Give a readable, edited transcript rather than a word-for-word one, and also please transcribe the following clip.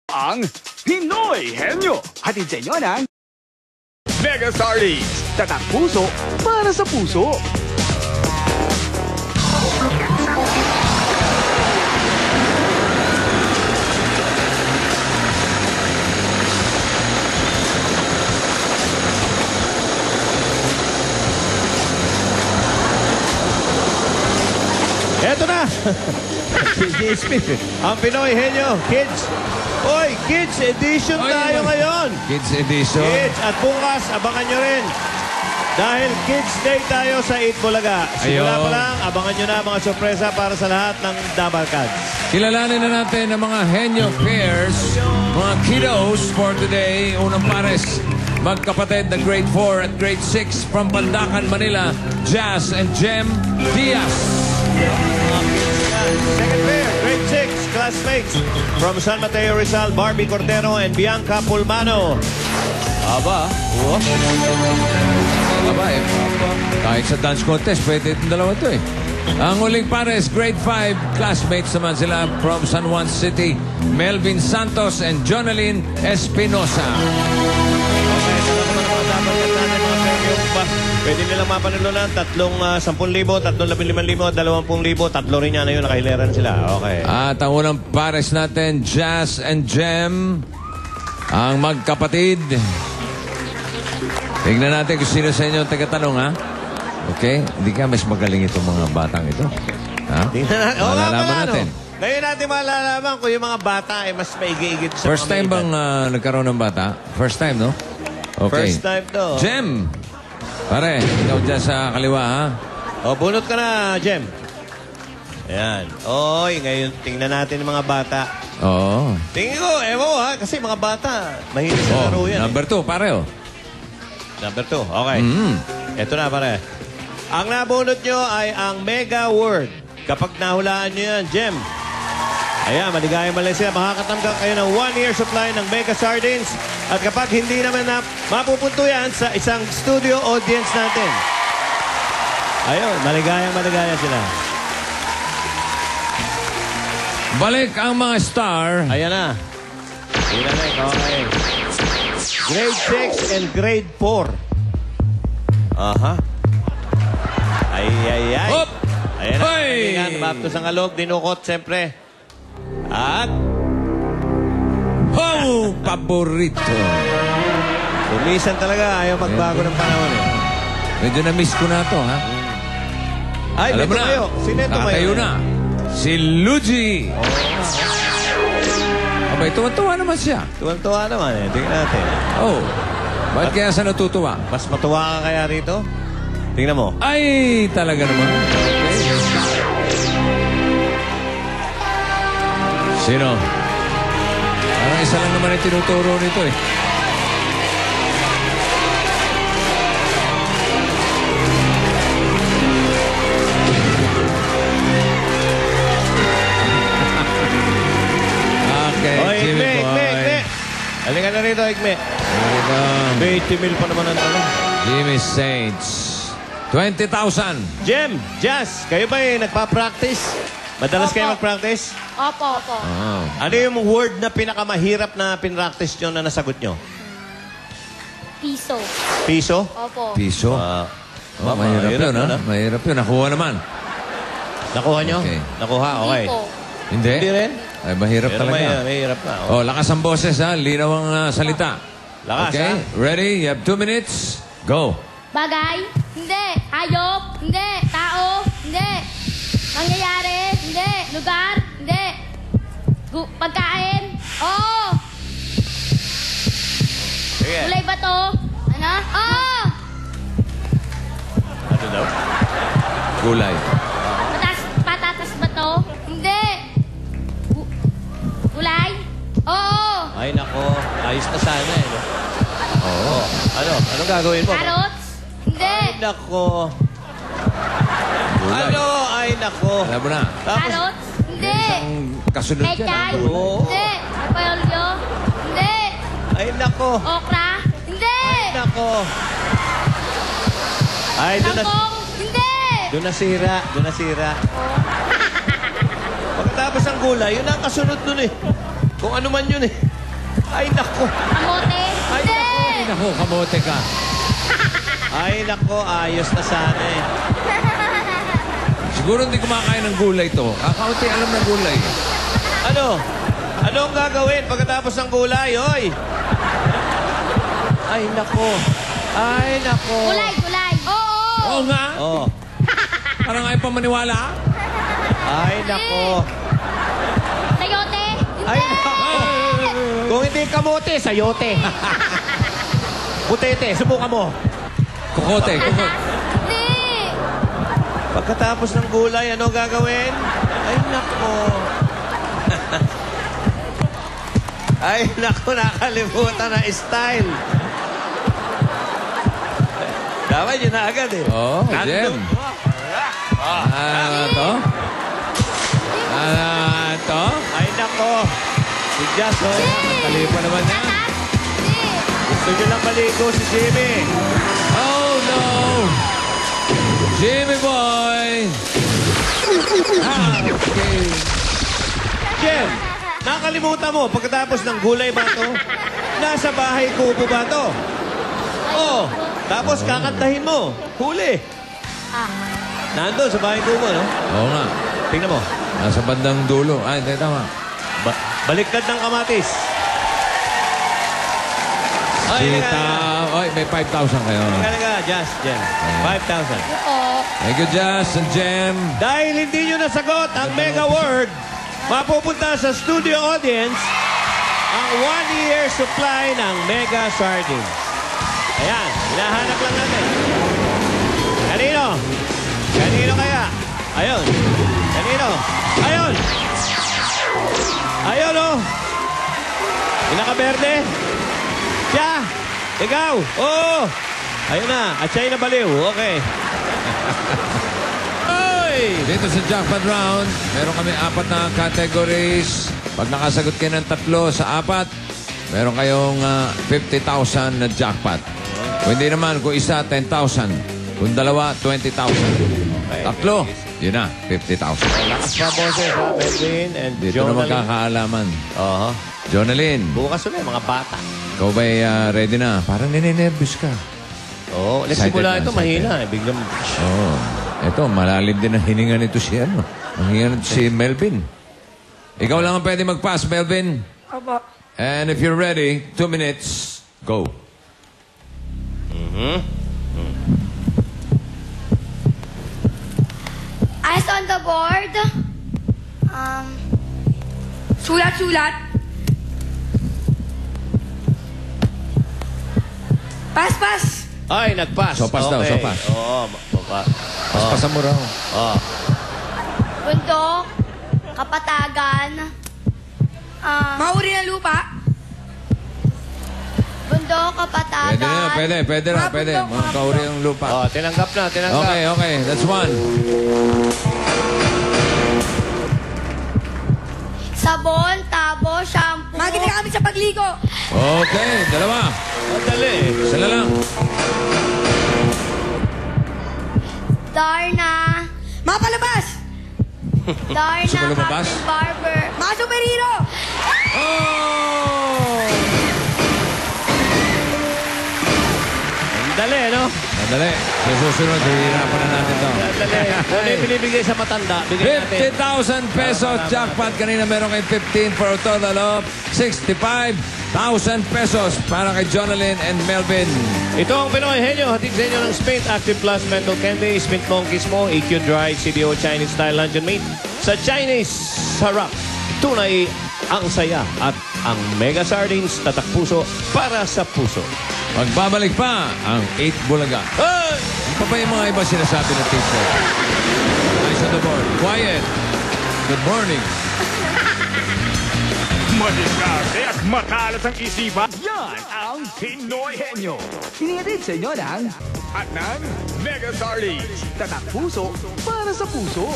Ang Pinoy Henyo. Hatid sa inyo ng Mega Sardines. Tatak puso para sa puso. Eto na! Ang Pinoy Henyo Kids. Oy, Kids Edition tayo ngayon. Kids Edition. Kids. At bukas, abangan nyo rin. Dahil Kids Day tayo sa Eat Bulaga. Simula pa lang, abangan nyo na mga sorpresa para sa lahat ng Double Cards. Kilalanin na natin ang mga Henyo Pairs, mga kiddos for today. Unang pares, magkapatid na grade 4 at grade 6 from Pandacan, Manila, Jazz and Jem Diaz. Second pair, grade 6, classmates from San Mateo Rizal, Barbie Cordero and Bianca Pulmano. Aba, kahit sa dance contest, pwede itong dalawa ito eh. Ang uling pares, grade 5, classmates naman sila from San Juan City, Melvin Santos and Jonalyn Espinosa. Pwede nilang mapanalunan, 10,000, 15,000, 20,000, 30 rin yan na yun, nakahileran sila. Okay. At ang unang pares natin, Jazz and Jem, ang magkapatid. Tignan natin kung sino sa inyo ang tagatanong, ha? Okay? Hindi ka mas magaling itong mga batang ito. Ha? Tingnan natin. Malalaman natin. Ngayon natin malalaman kung yung mga bata ay mas maigigit sa First time bang nagkaroon ng bata? First time, no? Okay. First time to. Jem! Pare, ikaw dyan sa kaliwa, ha? O, bunot ka na, Jem. Ayan. Oy, ngayon tingnan natin yung mga bata. Oo. Tingin ko, ewan ko ha, kasi mga bata, mahilig sa laro yan. Number 2, pare, oh. Number 2, okay. Ito na, pare. Ang nabunot nyo ay ang Mega Word. Kapag nahulaan nyo yan, Jem. Ayan, maligayang Malaysia. Makakatanggap kayo ng 1-year supply ng Mega Sardines. At kapag hindi naman na mapupunto yan sa isang studio audience natin. Ayun, maligayang sila. Balik ang mga star. Ayan na. Tingnan na, okay. Grade 6 and grade 4. Aha. Ay. Hop! Ayan na. Hoy! Ayan, baptos ang alog, dinukot, siyempre. At Oh, paborito. lumisan talaga, ayaw magbago ng panahon eh. Medyo na-miss ko na to, ha? Ay, Alam may mo na, tumayo. Sino yung tumayo? tatayo na. Si Luigi. Abay, tuwan-tuwa naman siya. Tuwan-tuwa naman eh. Tingnan natin. Oh, bakit kaya siya natutuwa? Mas matuwa ka kaya rito? Tingnan mo. Ay, talaga naman. Sino? Parang isa lang naman yung tinuturo nito eh. Okay, Oy, Jimmy Igme. boy. Halika na rito, Igme. Halika. 20 mil pa naman ang ano. Jimmy Saints. 20,000. Jem, Jazz, kayo ba eh nagpa-practice? Madalas kayo mag-practice? Opo. Oh. Ano yung word na pinakamahirap na pinractice nyo na nasagot nyo? Piso. Piso? Opo. Piso. Mahirap yun, ha? Mahirap yun. Nakuha naman. Nakuha nyo? Okay. Nakuha, okay. Hindi po. Hindi? Hindi rin? Ay, mahirap Pero talaga. mahirap na. Oh, lakas ang boses, ha? Linaw ang salita. Lakas, Okay? ha? Ready? You have 2 minutes. Go. Bagay? Hindi. Hayop? Hindi. Tao? Hindi. Mangyayari? Hindi. Lugar? Hindi. Pagkain? Oo. Sige. Gulay ba to? Ano? Oo. Ano daw? Gulay. Patatas ba to? Hindi. Gulay? Oo. Ay, nako. Ayos na sana eh. No? Oo. Ano? Anong gagawin mo? Carrots? Hindi. Ay, nako. Gulay. Ano? Ay, nako. Alam mo na. Tapos, Carrots? Hindi. Ang kasunod dyan. Pechay? Oo. Hindi. Repolyo? Hindi. ay, nako. Okra? Hindi. Nako. Ay, Kangkong? Hindi. doon nasira. Pagkatapos ang gulay, yun ang kasunod nun eh. Kung ano man yun eh. Ay, nako. Kamote. Ay, Hindi. Ay, naku, kamote ka. Ay, nako. Ayos na sana eh. Siguro hindi kumakain ng gulay to. Kakaunti alam na gulay. Ano? Ano ang gagawin pagkatapos ng gulay, oy? Ay, nako. Ay, nako. Kulay, kulay. Oo. Oo nga. Oh. Parang ayaw pa maniwala. Ay, nako. Sayote. Ay, Hindi. nako. Kung hindi kamote, sayote. Putete, subukan mo. Kukote, kukote. Hindi. Pagkatapos ng gulay, ano gagawin? Ay, nako. Ay, nako, nakalimutan na style. Dapat yun na agad eh. Oh, Jem. To? To? Ay, nako. Si Jazz, oh. Kalipa naman yan. Hindi. Gusto nyo lang maligo si Jimmy. Oh, no! Jimmy boy! Okay. Jem, nakalimutan mo, pagkatapos ng gulay ba to? Nasa bahay kubo ba to? Oo. Tapos kakantahin mo. Huli. Ah. Nandun sa bahay kubo, no? Oo nga. Tingnan mo. Nasa bandang dulo. Ay, hindi, tama. Baliktad ng kamatis. Ay, Sita. Oy, may 5,000 kayo. Talaga, Jazz, Jem. 5,000. Oo. Thank you, Jazz and Jem. Dahil hindi nyo nasagot ang mega word, mapupunta sa studio audience ang 1-year supply ng mega sardines. Ayan, hinahanap lang natin. Kanino? Kanino kaya? Ayun. Kanino? Ayun! Ayun, oh! Yung nakaberde? Siya! Ikaw! Oo! Ayun na. At siya'y nabaliw. Okay. Oy! Dito sa jackpot round, meron kami 4 na categories. Pag nakasagot kayo ng 3 sa 4, meron kayong 50,000 na jackpot. Kung hindi naman, kung isa, 10,000. Kung dalawa, 20,000. Tatlo, yun na, 50,000. Lakas pa boses ha, Melvin and Dito na Jonalyn. magkakaalaman. Oo. Jonalyn, Bukas ulit, mga bata. ikaw ba'y ready na? Parang nininervous ka. Oo. Excited Nagsimula na, ito, excited. mahina. Biglang... Oo. Ito, malalim din ang hininga nito si ano. Ang hininga nito si Melvin. Ikaw lang ang pwede mag-pass, Melvin. Opo. And if you're ready, 2 minutes, go. Eyes on the board. Sulat-sulat. Pas-pas. Ay, nag-pass. Sopas daw, Okay. sopas. Oo. Paspasan mo raw. Oo. Bundok. Kapatagan. Mauri na lupa. Bundok, kapatagan. Pwede na, pwede raw, pwede. Mga kauri ang lupa. Oh, tinanggap na, tinanggap. Okay, okay. That's 1. Sabon, tabo, shampoo. Maginig kami sa pagligo. Okay, 2. Madali. Isa na lang. Darna. Mapalabas. Darna, Gusto mo lumabas? Happy Barber. Mga superhero. Oh! Madali, no? Madali. Sa susunod, hihirapan na natin to. Madali. Kung ano yung binibigay sa matanda, bigay natin. 50,000 pesos jackpot. Kanina meron kay 15 for a total of 65,000 pesos para kay Jonalyn and Melvin. Ito ang Pinoy Henyo. Hatid sa inyo ng Spain Active Plus Mental Candy, Spain Monkeys mo, EQ Dry, CDO Chinese Style Luncheon Meat. Sa Chinese, sarap. Tunay ang saya at ang Mega Sardines, tatak puso para sa puso. Magbabalik pa ang 8 Bulaga. Hey! Ano pa ba yung mga iba sinasabi ng teacher? Eyes on the board. Quiet. Good morning. Madiskarte at matalas ang isipan. Yan ang Pinoy Henyo. Inihatid sa inyo ng... At ng Mega Sardines. Tatak puso para sa puso.